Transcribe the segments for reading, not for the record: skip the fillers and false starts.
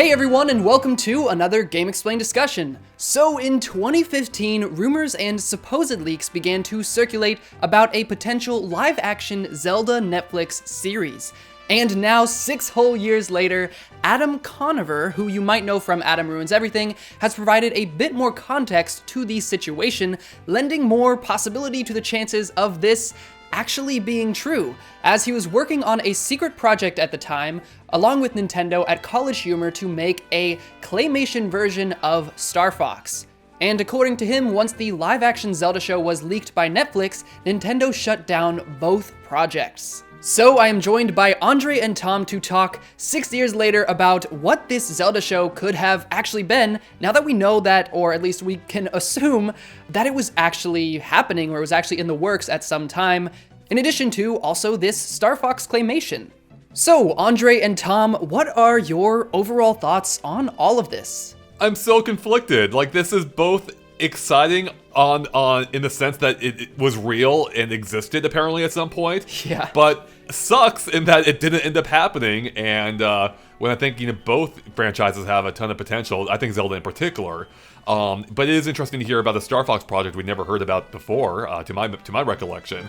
Hey everyone, and welcome to another Game Explained discussion. So in 2015, rumors and supposed leaks began to circulate about a potential live-action Zelda Netflix series. And now, 6 whole years later, Adam Conover, who you might know from Adam Ruins Everything, has provided a bit more context to the situation, lending more possibility to the chances of this actually being true, as he was working on a secret project at the time, along with Nintendo at College Humor to make a claymation version of Star Fox. And according to him, once the live-action Zelda show was leaked by Netflix, Nintendo shut down both projects. So I am joined by Andre and Tom to talk 6 years later about what this Zelda show could have actually been, now that we know that, or at least we can assume, that it was actually happening, or it was actually in the works at some time, in addition to also this Star Fox claymation. So Andre and Tom, what are your overall thoughts on all of this? I'm so conflicted. Like, this is both exciting on in the sense that it was real and existed apparently at some point. Yeah. But sucks in that it didn't end up happening. And when I think both franchises have a ton of potential, I think Zelda in particular. But it is interesting to hear about the Star Fox project we'd never heard about before, to my recollection.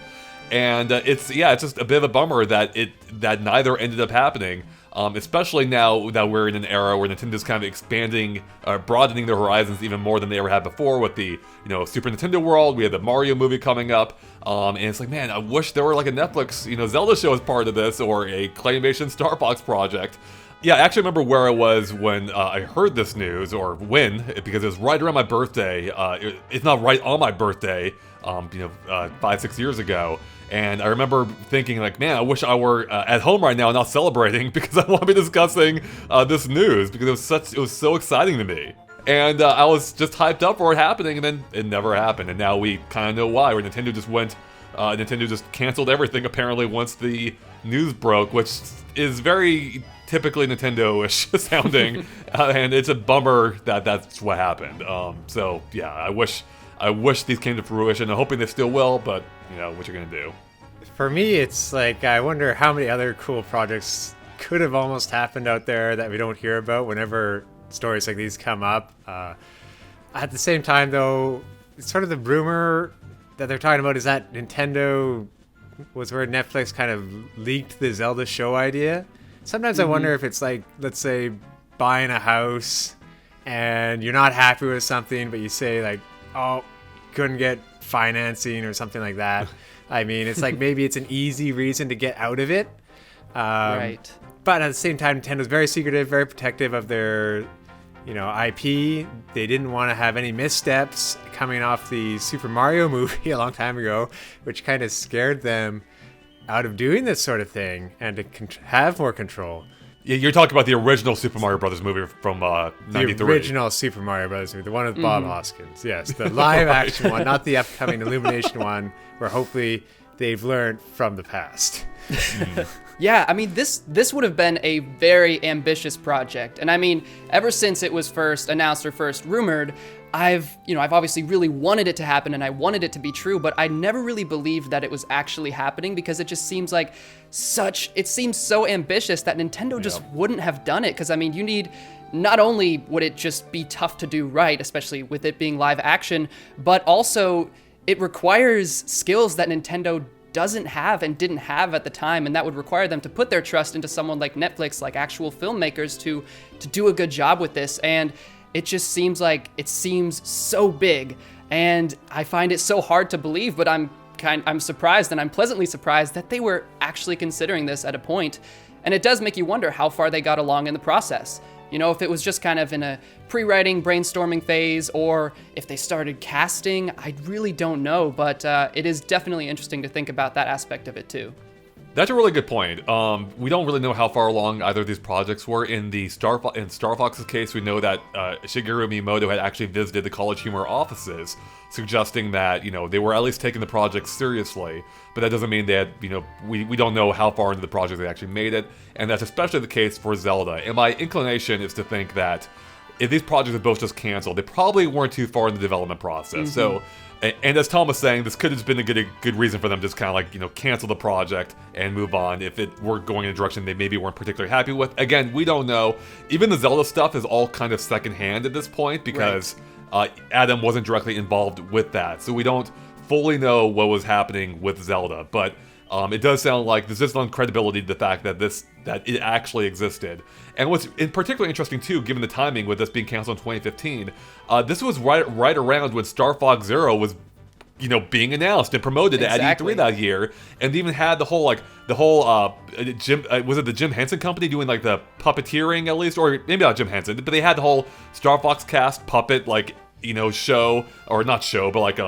And it's just a bit of a bummer that neither ended up happening. Especially now that we're in an era where Nintendo's kind of expanding, broadening their horizons even more than they ever had before with the, Super Nintendo World. We have the Mario movie coming up, and it's like, man, I wish there were like a Netflix, Zelda show as part of this, or a claymation Star Fox project. Yeah, I actually remember where I was when I heard this news, or when, because it was right around my birthday. It's not right on my birthday, 5-6 years ago. And I remember thinking, like, man, I wish I were at home right now and not celebrating, because I want to be discussing this news, because it was so exciting to me. And I was just hyped up for it happening, and then it never happened. And now we kind of know why, where Nintendo just canceled everything apparently once the news broke, which is very typically Nintendo-ish sounding, and it's a bummer that that's what happened. So yeah, I wish these came to fruition. I'm hoping they still will, but what you're gonna do. For me, it's like, I wonder how many other cool projects could have almost happened out there that we don't hear about whenever stories like these come up. At the same time, though, it's sort of the rumor that they're talking about is that Nintendo was where Netflix kind of leaked the Zelda show idea. Sometimes I wonder if it's like, let's say, buying a house and you're not happy with something, but you say like, oh, couldn't get financing or something like that. I mean, it's like maybe it's an easy reason to get out of it. Right. But at the same time, Nintendo's very secretive, very protective of their, IP. They didn't want to have any missteps coming off the Super Mario movie a long time ago, which kind of scared them out of doing this sort of thing and to have more control. You're talking about the original Super Mario Brothers movie from '93. The original Super Mario Brothers movie, the one with Bob Hoskins. Yes, the live-action one, not the upcoming Illumination one, where hopefully they've learned from the past. Yeah, I mean, this would have been a very ambitious project. And I mean, ever since it was first announced or first rumored, I've obviously really wanted it to happen and I wanted it to be true, but I never really believed that it was actually happening, because it just seems like it seems so ambitious that Nintendo just wouldn't have done it. Because I mean, not only would it just be tough to do right, especially with it being live action, but also it requires skills that Nintendo doesn't have and didn't have at the time, and that would require them to put their trust into someone like Netflix, like actual filmmakers, to do a good job with this. And it just seems so big, and I find it so hard to believe, but I'm surprised, and I'm pleasantly surprised that they were actually considering this at a point. And it does make you wonder how far they got along in the process. If it was just kind of in a pre-writing, brainstorming phase, or if they started casting, I really don't know, but it is definitely interesting to think about that aspect of it too. That's a really good point. We don't really know how far along either of these projects were. In Star Fox's case, we know that Shigeru Miyamoto had actually visited the College Humor offices, suggesting that they were at least taking the project seriously. But that doesn't mean that we don't know how far into the project they actually made it, and that's especially the case for Zelda. And my inclination is to think that if these projects have both just canceled, they probably weren't too far in the development process. So, and as Tom was saying, this could have been a good reason for them to just kind of like, cancel the project and move on if it were going in a direction they maybe weren't particularly happy with. Again, we don't know. Even the Zelda stuff is all kind of secondhand at this point because Adam wasn't directly involved with that. So we don't fully know what was happening with Zelda, but it does sound like there's just on credibility to the fact that it actually existed. And what's in particular interesting too, given the timing with this being canceled in 2015, this was right around when Star Fox Zero was, being announced and promoted at E3 that year, and they even had the whole Jim was it the Jim Henson Company doing like the puppeteering at least, or maybe not Jim Henson, but they had the whole Star Fox cast puppet show, or not show, but like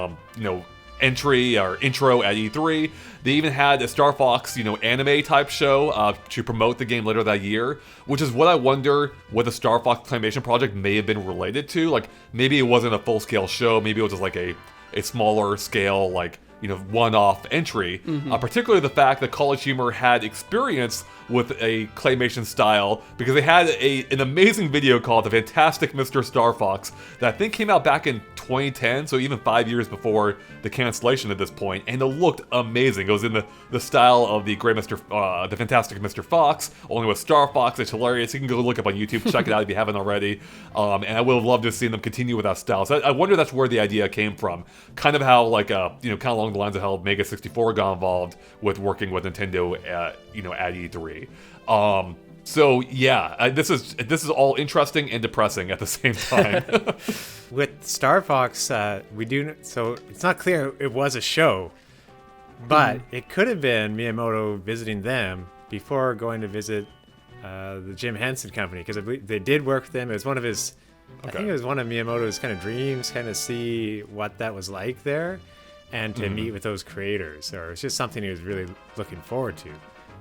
entry or intro at E3. They even had a Star Fox, anime type show to promote the game later that year, which is what I wonder what the Star Fox Claymation project may have been related to. Like, maybe it wasn't a full-scale show, maybe it was just like a smaller scale, one-off entry. Particularly the fact that College Humor had experience with a claymation style, because they had an amazing video called The Fantastic Mr. Star Fox that I think came out back in 2010, so even 5 years before the cancellation at this point, and it looked amazing. It was in the style of the the Fantastic Mr. Fox, only with Star Fox. It's hilarious. You can go look up on YouTube, check it out if you haven't already. And I would have loved to have seen them continue with that style. So I wonder that's where the idea came from. Kind of how, kind of along the lines of how Mega 64 got involved with working with Nintendo at E3. So yeah, this is all interesting and depressing at the same time. With Star Fox, we do so it's not clear it was a show, but it could have been Miyamoto visiting them before going to visit the Jim Henson Company, because I believe they did work with them. It was one of his, I think it was one of Miyamoto's kind of dreams, kind of see what that was like there, and to meet with those creators. Or it's just something he was really looking forward to.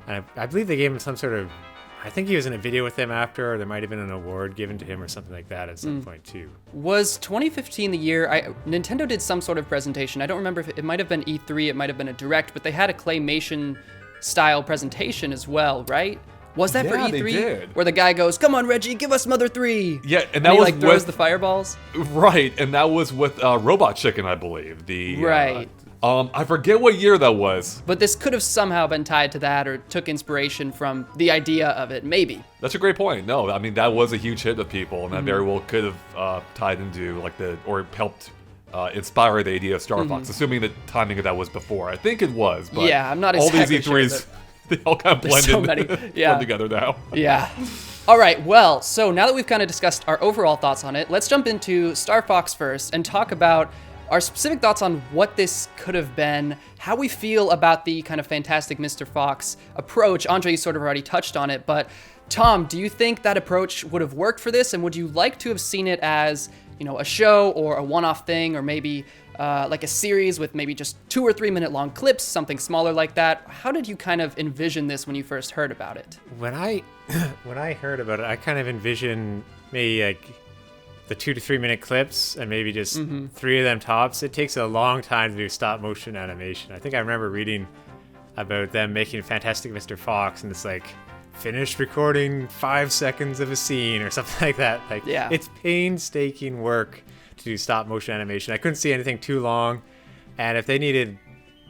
And I believe they gave him some sort of, I think he was in a video with them after, or there might have been an award given to him or something like that at some point too. Was 2015 the year, Nintendo did some sort of presentation. I don't remember if it might have been E3, it might have been a Direct, but they had a claymation style presentation as well, right? Was that for E3? They did. Where the guy goes, "Come on, Reggie, give us Mother 3." Yeah, and that was he throws the fireballs. Right, and that was with Robot Chicken, I believe. Right. I forget what year that was. But this could have somehow been tied to that, or took inspiration from the idea of it, maybe. That's a great point. No, I mean, that was a huge hit with people, and that very well could have tied into or helped inspire the idea of Star Fox, assuming the timing of that was before. I think it was, but yeah, I'm not exactly all these E3s, sure they all kind of blended so many, blend together now. Yeah. All right, well, so now that we've kind of discussed our overall thoughts on it, let's jump into Star Fox first and talk about our specific thoughts on what this could have been, how we feel about the kind of Fantastic Mr. Fox approach. Andre, you sort of already touched on it, but Tom, do you think that approach would have worked for this? And would you like to have seen it as, a show or a one-off thing, or maybe like a series with maybe just 2 or 3 minute long clips, something smaller like that? How did you kind of envision this when you first heard about it? When I heard about it, I kind of envisioned maybe like the 2 to 3 minute clips, and maybe just 3 of them tops. It takes a long time to do stop motion animation. I think I remember reading about them making Fantastic Mr. Fox, and it's like, finished recording 5 seconds of a scene or something like that. It's painstaking work to do stop motion animation. I couldn't see anything too long, and if they needed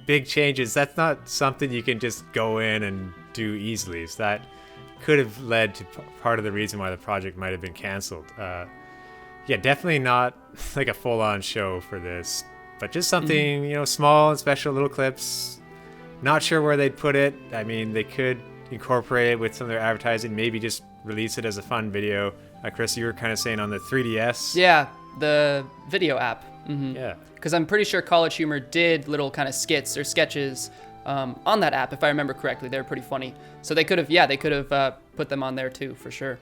big changes, that's not something you can just go in and do easily. So that could have led to part of the reason why the project might have been canceled. Yeah, definitely not like a full-on show for this, but just something, small and special little clips. Not sure where they'd put it. I mean, they could incorporate it with some of their advertising, maybe just release it as a fun video. Chris, you were kind of saying on the 3DS. Yeah, the video app. Yeah. Because I'm pretty sure College Humor did little kind of skits or sketches on that app, if I remember correctly. They were pretty funny. So they could have put them on there too, for sure.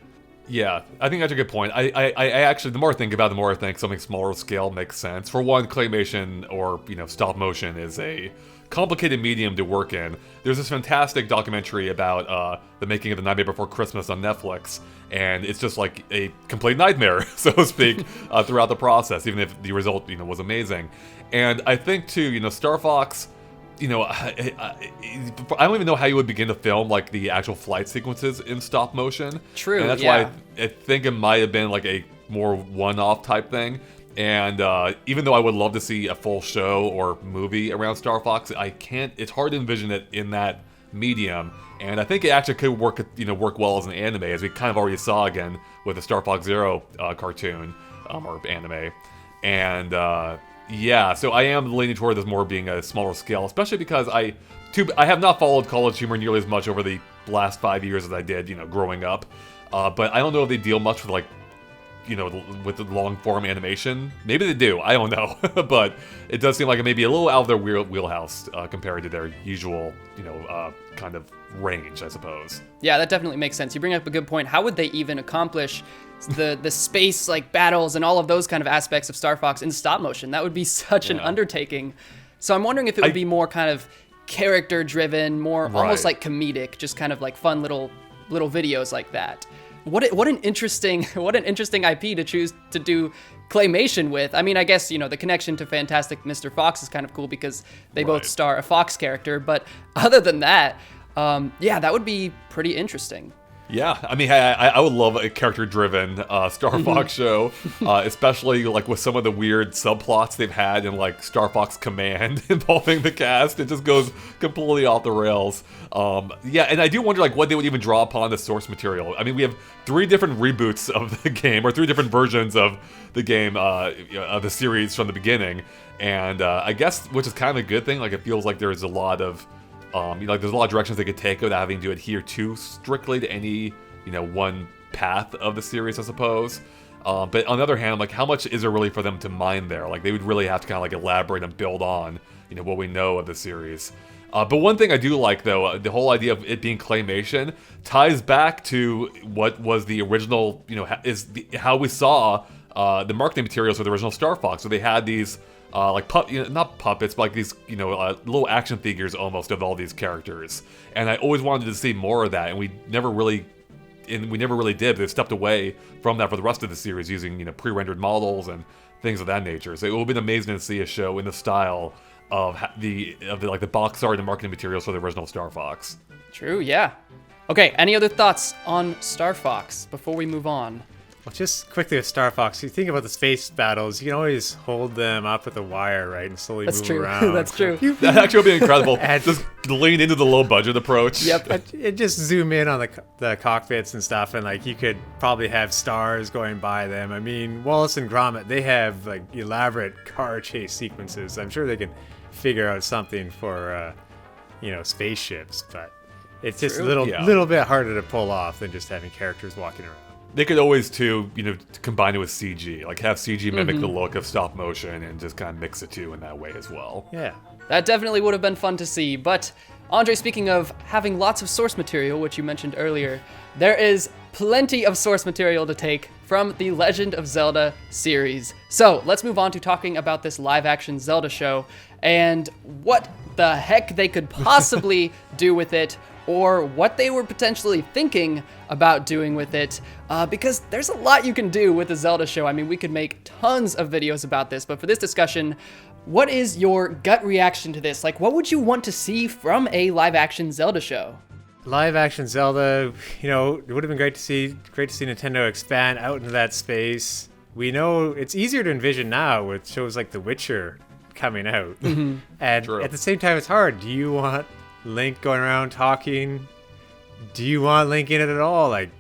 Yeah, I think that's a good point. I actually, the more I think about it, the more I think something smaller scale makes sense. For one, claymation or stop motion is a complicated medium to work in. There's this fantastic documentary about the making of The Nightmare Before Christmas on Netflix, and it's just like a complete nightmare, so to speak, throughout the process, even if the result was amazing. And I think too, Star Fox, I don't even know how you would begin to film like the actual flight sequences in stop motion. True, and that's yeah. why I think it might have been like a more one-off type thing. And even though I would love to see a full show or movie around Star Fox, I can't. It's hard to envision it in that medium. And I think it actually could work well as an anime, as we kind of already saw again with the Star Fox Zero cartoon or anime. And yeah, so I am leaning toward this more being a smaller scale, especially because I have not followed College Humor nearly as much over the last 5 years as I did, growing up. But I don't know if they deal much with with the long form animation. Maybe they do. I don't know. But it does seem like it may be a little out of their wheelhouse compared to their usual, kind of range, I suppose. Yeah, that definitely makes sense. You bring up a good point. How would they even accomplish the space like battles and all of those kind of aspects of Star Fox in stop motion? That would be such an undertaking. So I'm wondering if it would be more kind of character driven, more almost like comedic, just kind of like fun little videos like that. What an interesting IP to choose to do claymation with. I mean, I guess, the connection to Fantastic Mr. Fox is kind of cool because they both star a Fox character, but other than that, that would be pretty interesting. Yeah, I mean, I would love a character-driven Star Fox show, especially like with some of the weird subplots they've had in like Star Fox Command involving the cast. It just goes completely off the rails. Yeah, and I do wonder like what they would even draw upon the source material. I mean, we have 3 different reboots of the game, or 3 different versions of the game, of the series from the beginning, and I guess, which is kind of a good thing. Like, it feels like there's a lot of there's a lot of directions they could take without having to adhere too strictly to any, one path of the series, I suppose. But on the other hand, like, how much is there really for them to mine there? Like, they would really have to kind of like elaborate and build on, what we know of the series. But one thing I do like, though, the whole idea of it being claymation ties back to what was the original, how we saw the marketing materials for the original Star Fox. So they had these not puppets, but like these, little action figures almost of all these characters. And I always wanted to see more of that, and we never really did. They stepped away from that for the rest of the series, using, pre-rendered models and things of that nature. So it would have been amazing to see a show in the style of the box art and marketing materials for the original Star Fox. True, yeah. Okay, any other thoughts on Star Fox before we move on? Well, just quickly with Star Fox, you think about the space battles, you can always hold them up with a wire, right, and slowly move around. That's true. That actually would be incredible. Just lean into the low budget approach. Yep. It just zoom in on the cockpits and stuff, and like you could probably have stars going by them. I mean, Wallace and Gromit, they have like elaborate car chase sequences. I'm sure they can figure out something for spaceships, but it's just a little bit harder to pull off than just having characters walking around. They could always, too, combine it with CG. Like, have CG mimic the look of stop motion and just kind of mix the two in that way as well. Yeah. That definitely would have been fun to see. But, Andre, speaking of having lots of source material, which you mentioned earlier, there is plenty of source material to take from the Legend of Zelda series. So, let's move on to talking about this live-action Zelda show and what the heck they could possibly do with it, or what they were potentially thinking about doing with it, because there's a lot you can do with the Zelda show. I mean, we could make tons of videos about this, but for this discussion, what is your gut reaction to this? Like, what would you want to see from a live-action Zelda show? Live-action Zelda, it would have been great to see Nintendo expand out into that space. We know it's easier to envision now with shows like The Witcher coming out. And at the same time, it's hard. Do you want Link going around talking? Do you want Link in it at all? Like,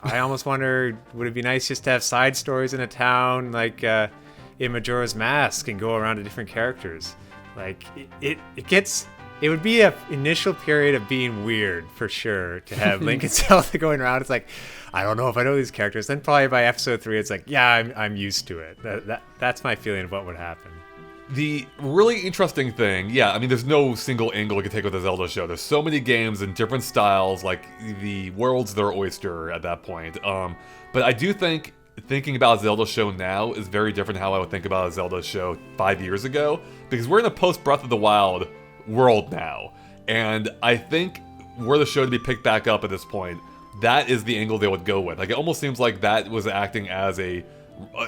I almost wonder, would it be nice just to have side stories in a town, like in Majora's Mask, and go around to different characters? Like, it would be an initial period of being weird, for sure, to have Link and Zelda going around. It's like, I don't know if I know these characters. Then probably by episode 3, it's like, yeah, I'm used to it. That's my feeling of what would happen. The really interesting thing, I mean, there's no single angle you can take with the Zelda show. There's so many games in different styles, like, the world's their oyster at that point. But I do think thinking about a Zelda show now is very different than how I would think about a Zelda show 5 years ago, because we're in a post-Breath of the Wild world now. And I think were the show to be picked back up at this point, that is the angle they would go with. Like, it almost seems like that was acting as a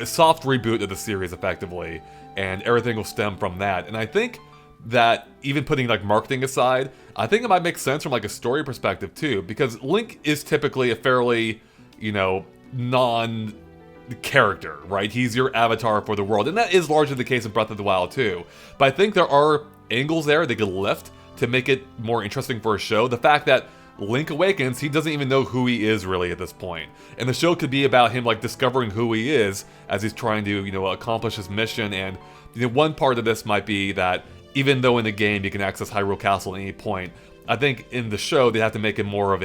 soft reboot of the series, effectively, and everything will stem from that. And I think that even putting like marketing aside, I think it might make sense from like a story perspective too, because Link is typically a fairly, non-character, right? He's your avatar for the world, and that is largely the case in Breath of the Wild too. But I think there are angles there they could lift to make it more interesting for a show. The fact that Link Awakens, he doesn't even know who he is really at this point. And the show could be about him like discovering who he is as he's trying to, accomplish his mission. And one part of this might be that even though in the game you can access Hyrule Castle at any point, I think in the show they have to make it more of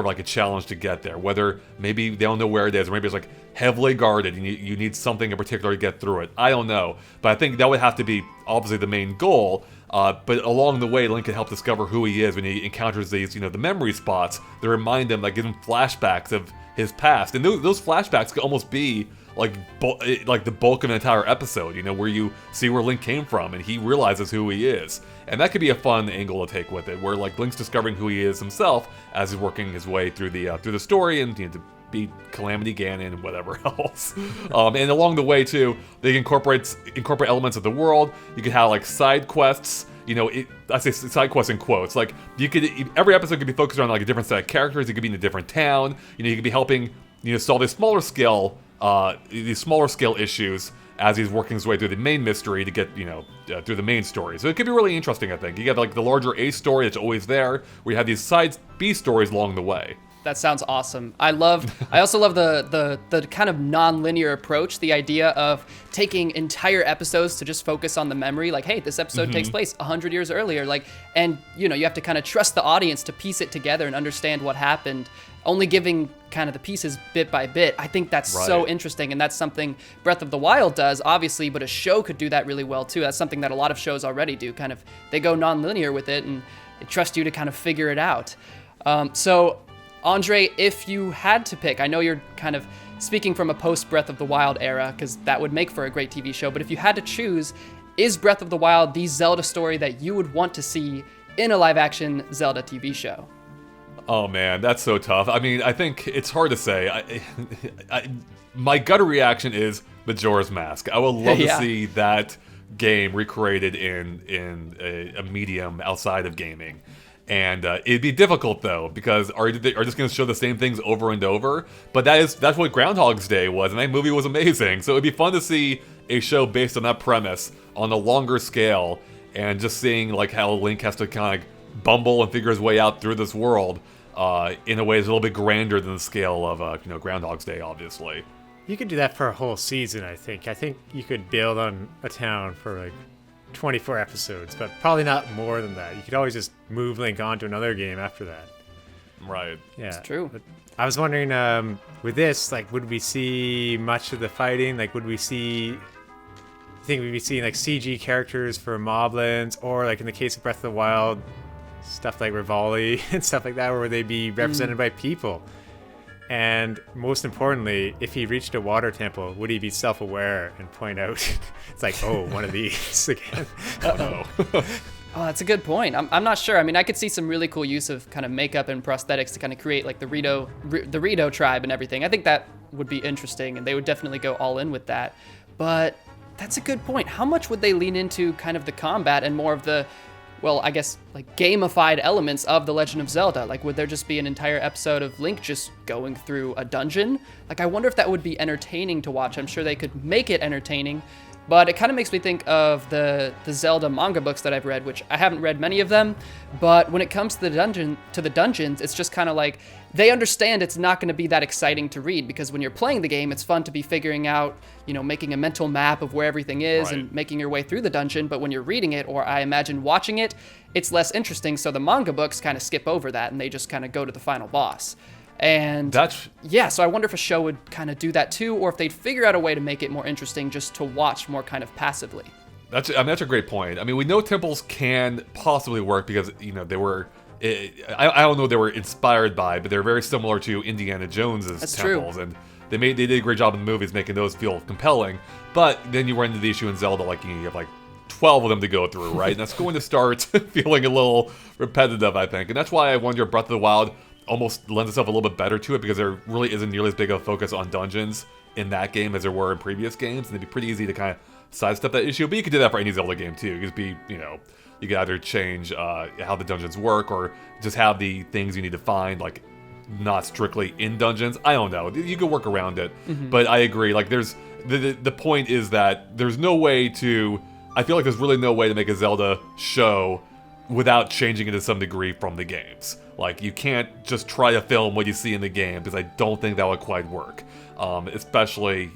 like a challenge to get there. Whether maybe they don't know where it is, or maybe it's like heavily guarded and you need something in particular to get through it. I don't know, but I think that would have to be obviously the main goal. But along the way, Link can help discover who he is when he encounters these, the memory spots that remind him, like give him flashbacks of his past, and those flashbacks could almost be like the bulk of an entire episode, where you see where Link came from and he realizes who he is, and that could be a fun angle to take with it, where like Link's discovering who he is himself as he's working his way through the story and to beat Calamity Ganon and whatever else. And along the way too, they can incorporate elements of the world. You could have like side quests. I say side quests in quotes. Like every episode could be focused on like a different set of characters. It could be in a different town. You could be helping solve these smaller scale issues as he's working his way through the main mystery to get through the main story. So it could be really interesting. I think you have like the larger A story that's always there, where you have these side B stories along the way. That sounds awesome. I also love the kind of non-linear approach, the idea of taking entire episodes to just focus on the memory, like, hey, this episode takes place 100 years earlier, and you have to kind of trust the audience to piece it together and understand what happened, only giving kind of the pieces bit by bit. I think that's so interesting, and that's something Breath of the Wild does, obviously, but a show could do that really well too. That's something that a lot of shows already do. Kind of, they go non-linear with it, and they trust you to kind of figure it out. So Andre, if you had to pick, I know you're kind of speaking from a post-Breath of the Wild era, because that would make for a great TV show, but if you had to choose, is Breath of the Wild the Zelda story that you would want to see in a live-action Zelda TV show? Oh man, that's so tough. I mean, I think it's hard to say. My gut reaction is Majora's Mask. I would love to see that game recreated in a medium outside of gaming. And it'd be difficult though, because are just going to show the same things over and over? But that's what Groundhog's Day was, and that movie was amazing. So it'd be fun to see a show based on that premise on a longer scale, and just seeing like how Link has to kind of bumble and figure his way out through this world in a way that's a little bit grander than the scale of Groundhog's Day, obviously. You could do that for a whole season, I think. I think you could build on a town for like 24 episodes, but probably not more than that. You could always just move Link on to another game after that. Right. Yeah. It's true. But I was wondering, with this, like, would we see much of the fighting? Like, would we see... You think we'd be seeing, like, CG characters for moblins? Or, like, in the case of Breath of the Wild, stuff like Rivali and stuff like that, or would they be represented by people? And most importantly, if he reached a water temple, would he be self-aware and point out, it's like, oh, one of these again? Uh-oh. Oh, that's a good point. I'm not sure. I mean, I could see some really cool use of kind of makeup and prosthetics to kind of create like the Rito tribe and everything. I think that would be interesting, and they would definitely go all in with that. But that's a good point. How much would they lean into kind of the combat and more of the, well, I guess, like gamified elements of The Legend of Zelda? Like, would there just be an entire episode of Link just going through a dungeon? Like, I wonder if that would be entertaining to watch. I'm sure they could make it entertaining, but it kind of makes me think of the Zelda manga books that I've read, which I haven't read many of them, but when it comes to the dungeons, it's just kind of like, they understand it's not going to be that exciting to read, because when you're playing the game, it's fun to be figuring out, making a mental map of where everything is and making your way through the dungeon, but when you're reading it, or I imagine watching it, it's less interesting, so the manga books kind of skip over that, and they just kind of go to the final boss. And so I wonder if a show would kind of do that too, or if they'd figure out a way to make it more interesting just to watch more kind of passively. That's a great point. I mean, we know temples can possibly work because, they were... I don't know they were inspired by, but they're very similar to Indiana Jones's temples. True. And they did a great job in the movies making those feel compelling. But then you run into the issue in Zelda, like you have like 12 of them to go through, right? And that's going to start feeling a little repetitive, I think. And that's why I wonder if Breath of the Wild almost lends itself a little bit better to it, because there really isn't nearly as big of a focus on dungeons in that game as there were in previous games, and it'd be pretty easy to kind of sidestep that issue. But you could do that for any Zelda game too. You could be, you could either change how the dungeons work, or just have the things you need to find, like, not strictly in dungeons. I don't know. You could work around it. But I agree. Like, there's the point is that there's no way to. I feel like there's really no way to make a Zelda show without changing it to some degree from the games. Like, you can't just try to film what you see in the game, because I don't think that would quite work. Especially,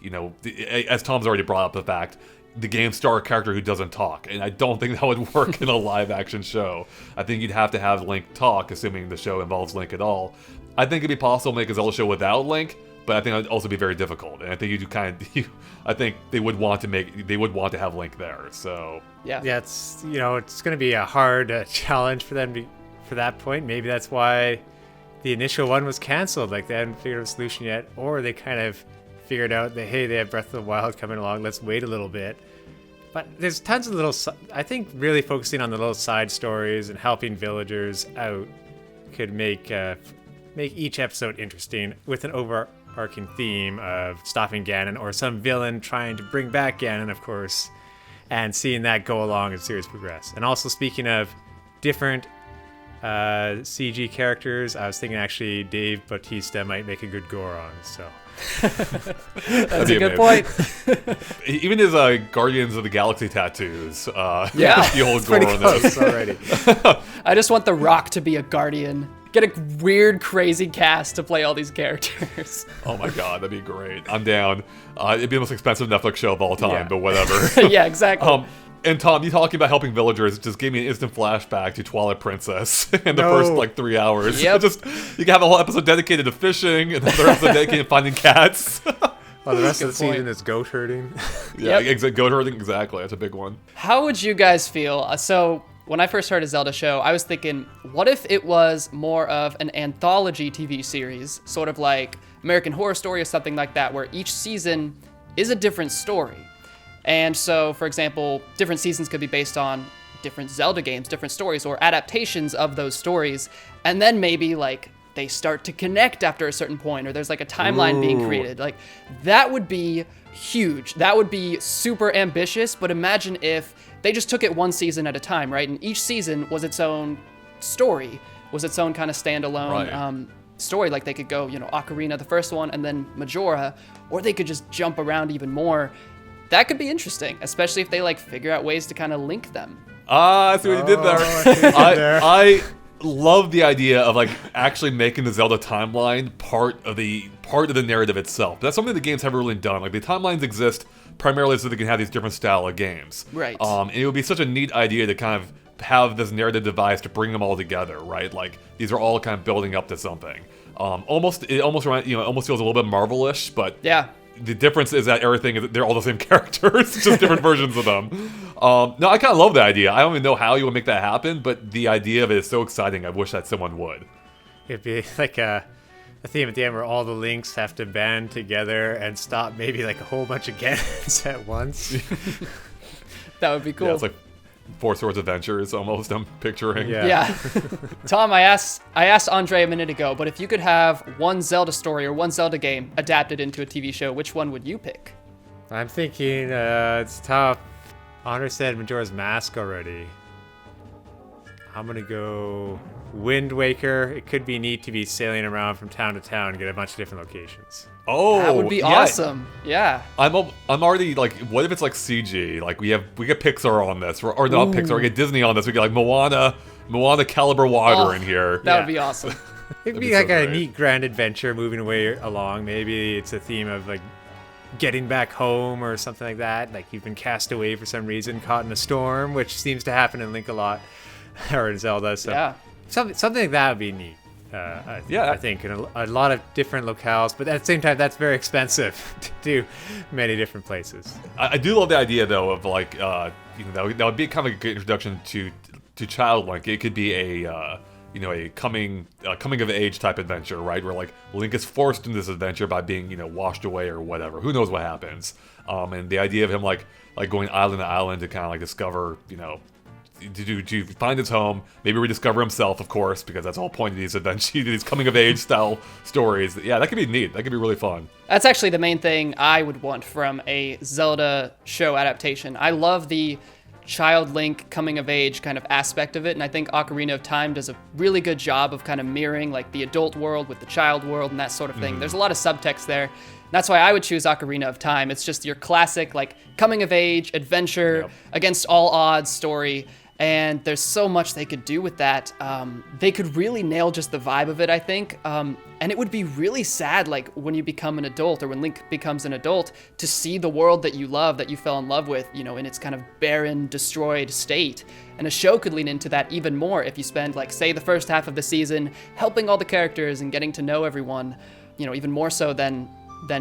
as Tom's already brought up the fact, the game star a character who doesn't talk, and I don't think that would work in a live-action show. I think you'd have to have Link talk, assuming the show involves Link at all. I think it'd be possible to make a Zelda show without Link, but I think it'd also be very difficult, and I think I think they would want to have Link there. So Yeah, it's it's going to be a hard challenge for them for that point. Maybe that's why the initial one was canceled. Like, they hadn't figured out a solution yet, or they kind of figured out that, hey, they have Breath of the Wild coming along, let's wait a little bit. But there's tons of little, I think really focusing on the little side stories and helping villagers out could make each episode interesting, with an overarching theme of stopping Ganon, or some villain trying to bring back Ganon, of course, and seeing that go along as series progress. And also, speaking of different CG characters, I was thinking actually Dave Bautista might make a good Goron, so. That's a good point. Even his Guardians of the Galaxy tattoos. Yeah, the old Pretty Goron. close already. I just want The Rock to be a guardian. Get a weird, crazy cast to play all these characters. Oh my god, that'd be great. I'm down. It'd be the most expensive Netflix show of all time, Yeah. but whatever. Yeah, exactly. And Tom, you talking about helping villagers just gave me an instant flashback to Twilight Princess in the No. first 3 hours. Yep. You can have a whole episode dedicated to fishing, and another episode dedicated to finding cats. Well, the rest of the Good point. season is goat herding. Yeah, Yep. goat herding, exactly. That's a big one. How would you guys feel? So, when I first heard a Zelda show, I was thinking, what if it was more of an anthology TV series, sort of like American Horror Story or something like that, where each season is a different story? And so, for example, different seasons could be based on different Zelda games, different stories, or adaptations of those stories. And then maybe, like, they start to connect after a certain point, or there's like a timeline being created. Like, that would be huge. That would be super ambitious, but imagine if they just took it one season at a time, right? And each season was its own story, was its own kind of standalone Right. story. Like, they could go, Ocarina, the first one, and then Majora, or they could just jump around even more. That could be interesting, especially if they figure out ways to kind of link them. I see what you did I see what you there. did there. I love the idea of actually making the Zelda timeline part of the narrative itself. That's something the games haven't really done. Like, the timelines exist primarily so they can have these different style of games. Right. And it would be such a neat idea to kind of have this narrative device to bring them all together, right? Like, these are all kind of building up to something. It almost feels a little bit Marvel-ish, but Yeah. the difference is that they're all the same characters, just different versions of them. No, I kind of love the idea. I don't even know how you would make that happen, but the idea of it is so exciting. I wish that someone would. It'd be like a theme at the end where all the links have to band together and stop maybe a whole bunch of Ganons at once. That would be cool. Yeah, it's like Four Swords Adventures almost, I'm picturing. Yeah. Yeah. Tom, I asked Andre a minute ago, but if you could have one Zelda story or one Zelda game adapted into a TV show, which one would you pick? I'm thinking it's tough. Honor said Majora's Mask already. I'm going to go Wind Waker. It could be neat to be sailing around from town to town and get a bunch of different locations. Oh, That would be yeah. awesome. Yeah. I'm already what if it's CG? Like, we get Pixar on this, or not Pixar. We get Disney on this. We get Moana caliber water in here. That Yeah. would be awesome. It'd be be so like a great. neat grand adventure moving away along. Maybe it's a theme of getting back home or something like that. Like, you've been cast away for some reason, caught in a storm, which seems to happen in Link a lot, or in Zelda. So Yeah. something like that would be neat. I think in a lot of different locales, but at the same time, that's very expensive to do many different places. I do love the idea though of that would be kind of a good introduction to Child Link. It could be a coming of age type adventure, right? Where Link is forced into this adventure by being washed away or whatever. Who knows what happens? And the idea of him going island to island to kind of discover to find his home, maybe rediscover himself, of course, because that's the whole point of these adventures, these coming-of-age style stories. Yeah, that could be neat. That could be really fun. That's actually the main thing I would want from a Zelda show adaptation. I love the child Link coming of age kind of aspect of it, and I think Ocarina of Time does a really good job of kind of mirroring like the adult world with the child world and that sort of thing. There's a lot of subtext there. That's why I would choose Ocarina of Time. It's just your classic like coming of age adventure against all odds story, and there's so much they could do with that. They could really nail just the vibe of it, I think. And it would be really sad, like when you become an adult or when Link becomes an adult, to see the world that you love, that you fell in love with, you know, in its kind of barren, destroyed state. And a show could lean into that even more if you spend, like, say, the first half of the season helping all the characters and getting to know everyone, you know, even more so than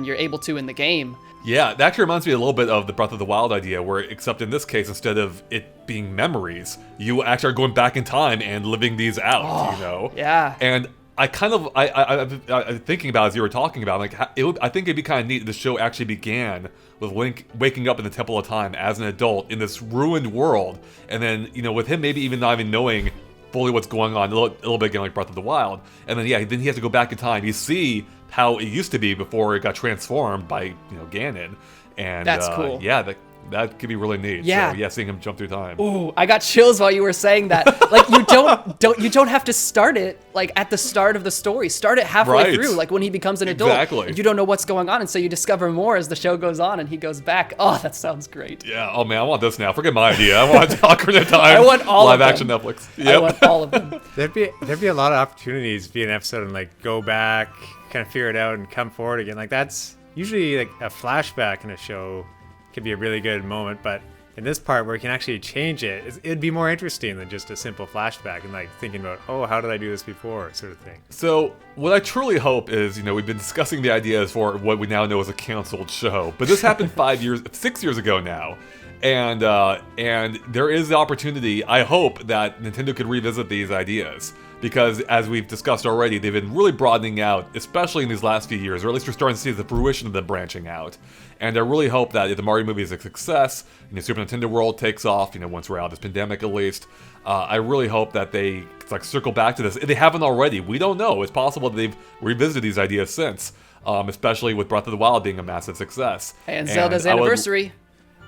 you're able to in the game. Yeah, that actually reminds me a little bit of the Breath of the Wild idea, where, except in this case, instead of it being memories, you actually are going back in time and living these out, you know? Yeah. And I kind of, I'm thinking about, as you were talking about, like, I think it'd be kind of neat if the show actually began with Link waking up in the Temple of Time as an adult in this ruined world, and then, you know, with him maybe even not even knowing fully what's going on, a little bit again like Breath of the Wild, and then, yeah, then he has to go back in time. You see how it used to be before it got transformed by, you know, Ganon, and that's cool. Yeah, that could be really neat. Yeah. So, yeah, seeing him jump through time. Ooh, I got chills while you were saying that. Like, you don't have to start it like at the start of the story. Start it halfway through, like when he becomes an adult. Exactly. You don't know what's going on, and so you discover more as the show goes on, and he goes back. Oh, that sounds great. Yeah. Oh man, I want this now. Forget my idea. I want Ocarina of Time. I want all live of action them. Netflix. I Yep. want all of them. There'd be a lot of opportunities to be an episode and like go back, kind of figure it out, and come forward again. Like that's usually like a flashback in a show can be a really good moment, but in this part where you can actually change it, it'd be more interesting than just a simple flashback and like thinking about, oh, how did I do this before, sort of thing. So what I truly hope is, you know, we've been discussing the ideas for what we now know as a canceled show, but this happened 6 years ago now. And there is the opportunity, I hope, that Nintendo could revisit these ideas. Because, as we've discussed already, they've been really broadening out, especially in these last few years, or at least we're starting to see the fruition of them branching out. And I really hope that if the Mario movie is a success, you know, Super Nintendo World takes off, you know, once we're out of this pandemic at least, I really hope that they like circle back to this. If they haven't already, we don't know. It's possible that they've revisited these ideas since, especially with Breath of the Wild being a massive success. And Zelda's anniversary.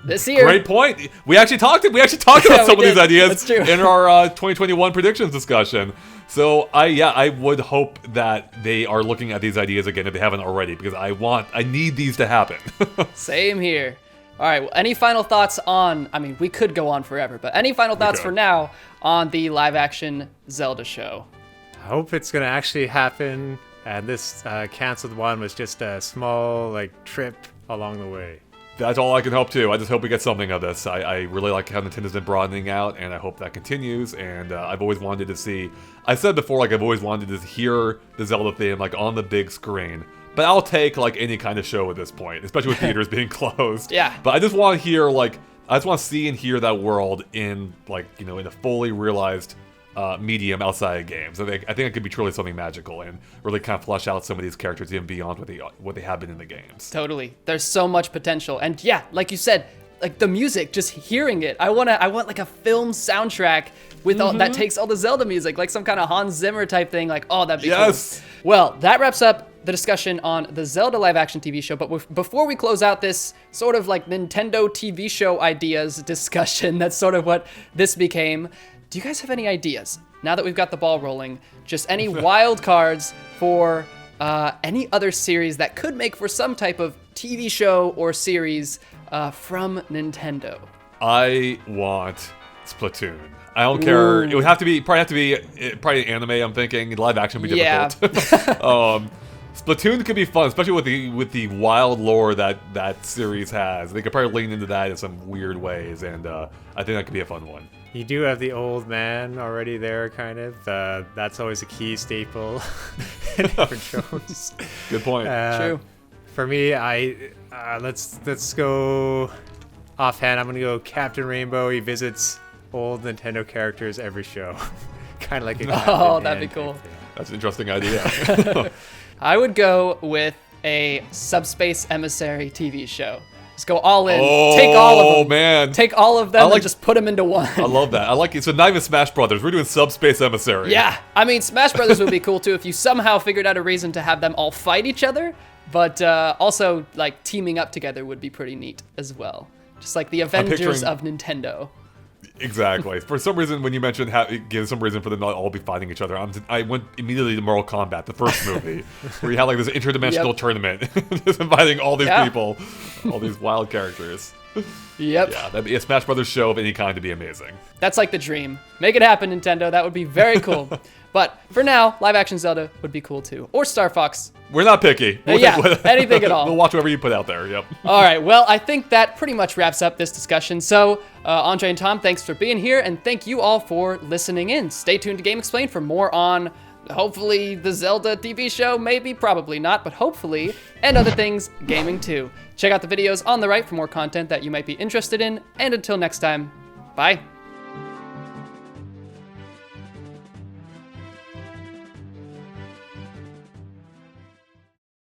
This year. Great point. We actually talked about some of these ideas That's true. in our 2021 predictions discussion. So I would hope that they are looking at these ideas again if they haven't already, because I need these to happen. Same here. All right, well, any final thoughts on, I mean, we could go on forever, but any final thoughts for now on the live action Zelda show? I hope it's going to actually happen, and this canceled one was just a small like trip along the way. That's all I can hope too. I just hope we get something of this. I really like how Nintendo's been broadening out, and I hope that continues. And I've always wanted to see, I said before, like I've always wanted to hear the Zelda theme like on the big screen. But I'll take like any kind of show at this point, especially with theaters being closed. Yeah. But I just want to hear I just want to see and hear that world in like, you know, in a fully realized medium outside of games. I think it could be truly something magical and really kind of flesh out some of these characters even beyond what they have been in the games. Totally. There's so much potential. And yeah, like you said, like the music, just hearing it. I want like a film soundtrack with all that takes all the Zelda music, like some kind of Hans Zimmer type thing. Like, oh, that'd be cool. Well, that wraps up the discussion on the Zelda live action TV show. But before we close out this sort of like Nintendo TV show ideas discussion, that's sort of what this became. Do you guys have any ideas, now that we've got the ball rolling, just any wild cards for any other series that could make for some type of TV show or series from Nintendo? I want Splatoon. I don't care. It would probably have to be anime, I'm thinking. Live action would be difficult. Splatoon could be fun, especially with the wild lore that series has. They could probably lean into that in some weird ways, and I think that could be a fun one. You do have the old man already there, kind of. That's always a key staple in different shows. Good point. True. For me, let's go offhand. I'm gonna go Captain Rainbow. He visits old Nintendo characters every show, kind of like a Captain that'd be N cool. type thing. That's an interesting idea. I would go with a Subspace Emissary TV show. Just go all in. Take all of them. Oh, man. Take all of them I like- and just put them into one. I love that. I like it. So not even Smash Brothers. We're doing Subspace Emissary. Yeah, I mean, Smash Brothers would be cool too if you somehow figured out a reason to have them all fight each other, but also, like, teaming up together would be pretty neat as well. Just like the Avengers of Nintendo. Exactly. For some reason, when you mentioned give some reason for them not all be fighting each other, I went immediately to Mortal Kombat, the first movie, where you had like this interdimensional tournament, just inviting all these people, all these wild characters. Yep. Yeah, that'd be a Smash Brothers show of any kind to be amazing. That's like the dream. Make it happen, Nintendo. That would be very cool. But for now, live action Zelda would be cool too. Or Star Fox. We're not picky. Yeah, anything at all. We'll watch whatever you put out there. Yep. All right, well, I think that pretty much wraps up this discussion. So, Andre and Tom, thanks for being here, and thank you all for listening in. Stay tuned to Game Explained for more on, hopefully, the Zelda TV show, maybe, probably not, but hopefully, and other things gaming too. Check out the videos on the right for more content that you might be interested in, and until next time, bye.